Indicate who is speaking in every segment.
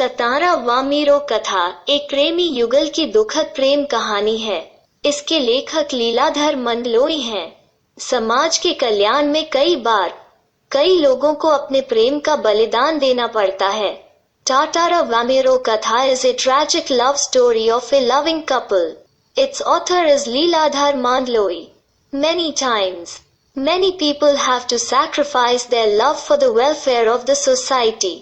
Speaker 1: ततारा वामीरो कथा एक प्रेमी युगल की दुखद प्रेम कहानी है। इसके लेखक लीलाधर मंडलोई हैं। समाज के कल्याण में कई बार कई लोगों को अपने प्रेम का बलिदान देना पड़ता है। टाटारा वामीरो कथा is a tragic love story of A loving couple. Its author is Leeladhar Mandloi. Many times, many people have to sacrifice their love for the welfare of the society.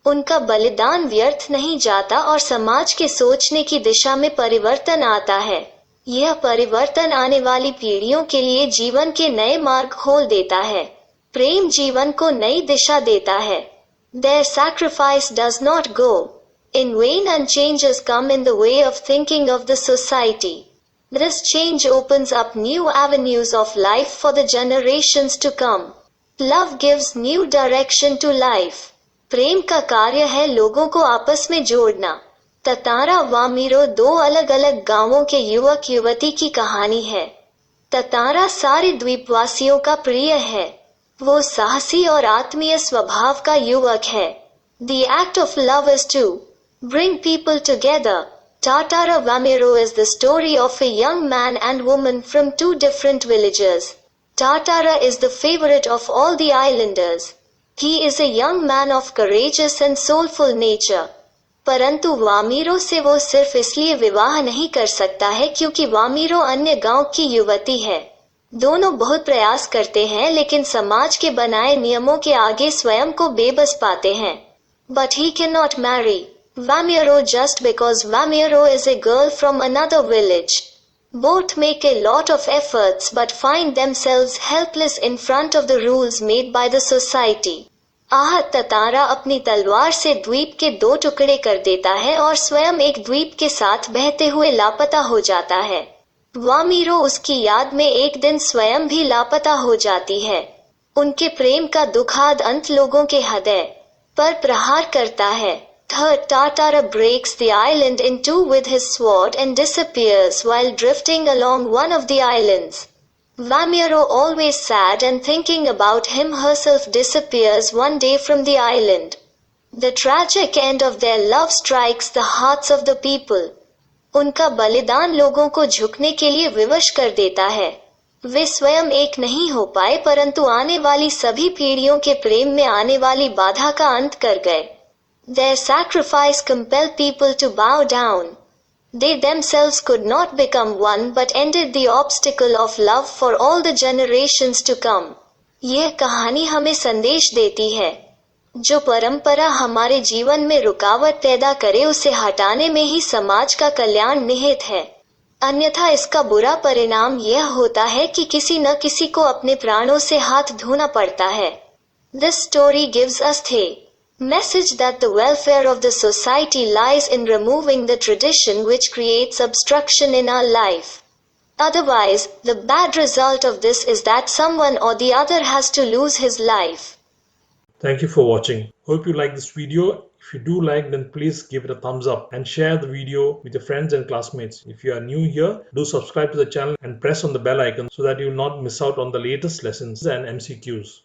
Speaker 1: उनका बलिदान व्यर्थ नहीं जाता और समाज के सोचने की दिशा में परिवर्तन आता है। यह परिवर्तन आने वाली पीढ़ियों के लिए जीवन के नए मार्ग खोल देता है। प्रेम जीवन को नई दिशा देता है। Their sacrifice does not go in vain and changes come in the way of thinking of the society. This change opens up new avenues of life for the generations to come. Love gives new direction to life. प्रेम का कार्य है लोगों को आपस में जोड़ना। ततारा वामीरो दो अलग अलग गांवों के युवक युवती की कहानी है। ततारा सारे द्वीपवासियों का प्रिय है। वो साहसी और आत्मीय स्वभाव का युवक है। The act of love is to bring people together. Tatara Vamiro is the story of a young man and woman from two different villages. Tatara is the favorite of all the islanders. He is a young man of courageous and soulful nature. परंतु वामीरो से वो सिर्फ इसलिए विवाह नहीं कर सकता है क्योंकि वामीरो अन्य गांव की युवती है। दोनों बहुत प्रयास करते हैं लेकिन समाज के बनाए नियमों के आगे स्वयं को बेबस पाते हैं। But he cannot marry Vamiro just because Vamiro is a girl from another village. Both make a lot of efforts but find themselves helpless in front of the rules made by the society. Tatara अपनी तलवार से द्वीप के दो टुकड़े कर देता है और स्वयं एक द्वीप के साथ बहते हुए लापता हो जाता है। वामीरो उसकी याद में एक दिन स्वयं भी लापता हो जाती है। उनके प्रेम का दुखद अंत लोगों के हृदय पर प्रहार करता है। Third, Tatara breaks the island in two with his sword and disappears while drifting along one of the islands. Vamiro, always sad and thinking about him herself, disappears one day from the island. The tragic end of their love strikes the hearts of the people. उनका बलिदान लोगों को झुकने के लिए विवश कर देता है। वे स्वयं एक नहीं हो पाए परंतु आने वाली सभी पीढ़ियों के प्रेम में आने वाली बाधा का अंत कर गए। Their sacrifice compelled people to bow down. They themselves could not become one but ended the obstacle of love for all the generations to come. यह कहानी हमें संदेश देती है, जो परंपरा हमारे जीवन में रुकावट पैदा करे उसे हटाने में ही समाज का कल्याण निहित है। अन्यथा इसका बुरा परिणाम यह होता है कि किसी न किसी को अपने प्राणों से हाथ धोना पड़ता है। This story gives us the message that the welfare of the society lies in removing the tradition which creates obstruction in our life. Otherwise, the bad result of this is that someone or the other has to lose his life.
Speaker 2: Thank you for watching. Hope you like this video. If you do like, then please give it a thumbs up and share the video with your friends and classmates. If you are new here, do subscribe to the channel and press on the bell icon so that you will not miss out on the latest lessons and MCQs.